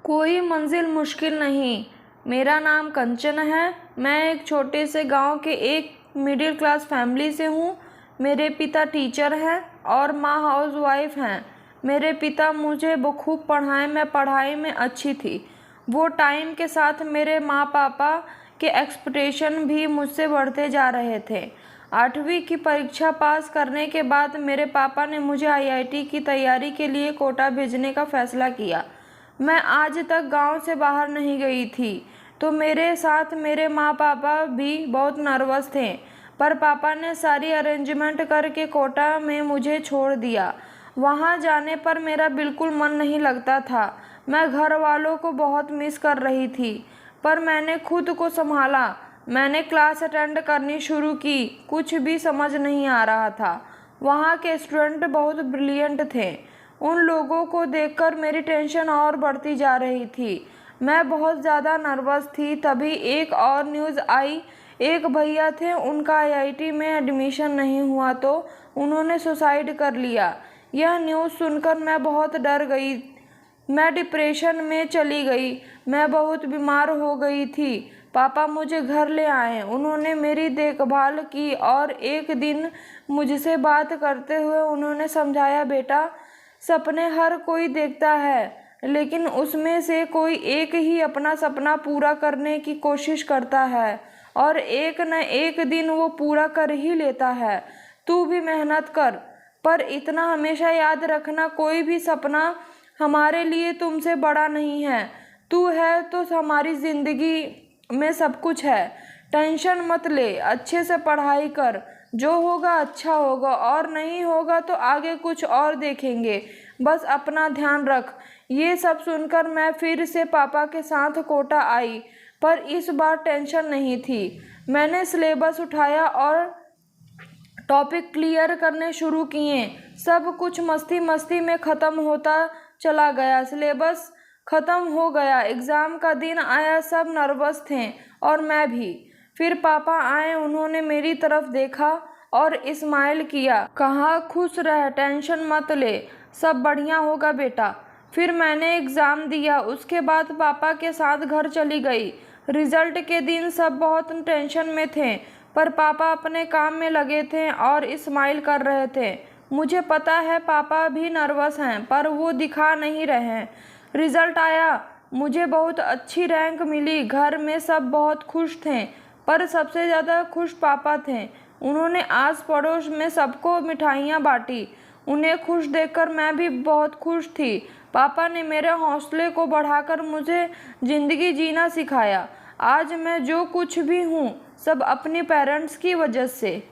कोई मंजिल मुश्किल नहीं। मेरा नाम कंचन है। मैं एक छोटे से गांव के एक मिडिल क्लास फैमिली से हूँ। मेरे पिता टीचर हैं और माँ हाउसवाइफ हैं। मेरे पिता मुझे खूब पढ़ाए, मैं पढ़ाई में अच्छी थी। वो टाइम के साथ मेरे माँ पापा के एक्सपेक्टेशन भी मुझसे बढ़ते जा रहे थे। 8वीं की परीक्षा पास करने के बाद मेरे पापा ने मुझे आईआईटी की तैयारी के लिए कोटा भेजने का फैसला किया। मैं आज तक गांव से बाहर नहीं गई थी, तो मेरे साथ मेरे माँ पापा भी बहुत नर्वस थे। पर पापा ने सारी अरेंजमेंट करके कोटा में मुझे छोड़ दिया। वहाँ जाने पर मेरा बिल्कुल मन नहीं लगता था। मैं घर वालों को बहुत मिस कर रही थी, पर मैंने खुद को संभाला। मैंने क्लास अटेंड करनी शुरू की। कुछ भी समझ नहीं आ रहा था। वहाँ के स्टूडेंट बहुत ब्रिलियंट थे। उन लोगों को देखकर मेरी टेंशन और बढ़ती जा रही थी। मैं बहुत ज़्यादा नर्वस थी। तभी एक और न्यूज़ आई। एक भैया थे, उनका आईआईटी में एडमिशन नहीं हुआ तो उन्होंने सुसाइड कर लिया। यह न्यूज़ सुनकर मैं बहुत डर गई। मैं डिप्रेशन में चली गई। मैं बहुत बीमार हो गई थी। पापा मुझे घर ले आए। उन्होंने मेरी देखभाल की और एक दिन मुझसे बात करते हुए उन्होंने समझाया, बेटा, सपने हर कोई देखता है, लेकिन उसमें से कोई एक ही अपना सपना पूरा करने की कोशिश करता है और एक न एक दिन वो पूरा कर ही लेता है। तू भी मेहनत कर, पर इतना हमेशा याद रखना, कोई भी सपना हमारे लिए तुमसे बड़ा नहीं है। तू है तो हमारी ज़िंदगी में सब कुछ है। टेंशन मत ले, अच्छे से पढ़ाई कर। जो होगा अच्छा होगा और नहीं होगा तो आगे कुछ और देखेंगे। बस अपना ध्यान रख। ये सब सुनकर मैं फिर से पापा के साथ कोटा आई, पर इस बार टेंशन नहीं थी। मैंने सिलेबस उठाया और टॉपिक क्लियर करने शुरू किए। सब कुछ मस्ती मस्ती में ख़त्म होता चला गया। सिलेबस ख़त्म हो गया। एग्ज़ाम का दिन आया। सब नर्वस थे और मैं भी। फिर पापा आए। उन्होंने मेरी तरफ देखा और स्माइल किया। कहा, खुश रह, टेंशन मत ले, सब बढ़िया होगा बेटा। फिर मैंने एग्ज़ाम दिया। उसके बाद पापा के साथ घर चली गई। रिज़ल्ट के दिन सब बहुत टेंशन में थे, पर पापा अपने काम में लगे थे और स्माइल कर रहे थे। मुझे पता है पापा भी नर्वस हैं, पर वो दिखा नहीं रहे हैं। रिज़ल्ट आया। मुझे बहुत अच्छी रैंक मिली। घर में सब बहुत खुश थे, पर सबसे ज़्यादा खुश पापा थे। उन्होंने आस पड़ोस में सबको मिठाइयाँ बांटी। उन्हें खुश देखकर मैं भी बहुत खुश थी। पापा ने मेरे हौसले को बढ़ाकर मुझे ज़िंदगी जीना सिखाया। आज मैं जो कुछ भी हूँ, सब अपने पेरेंट्स की वजह से।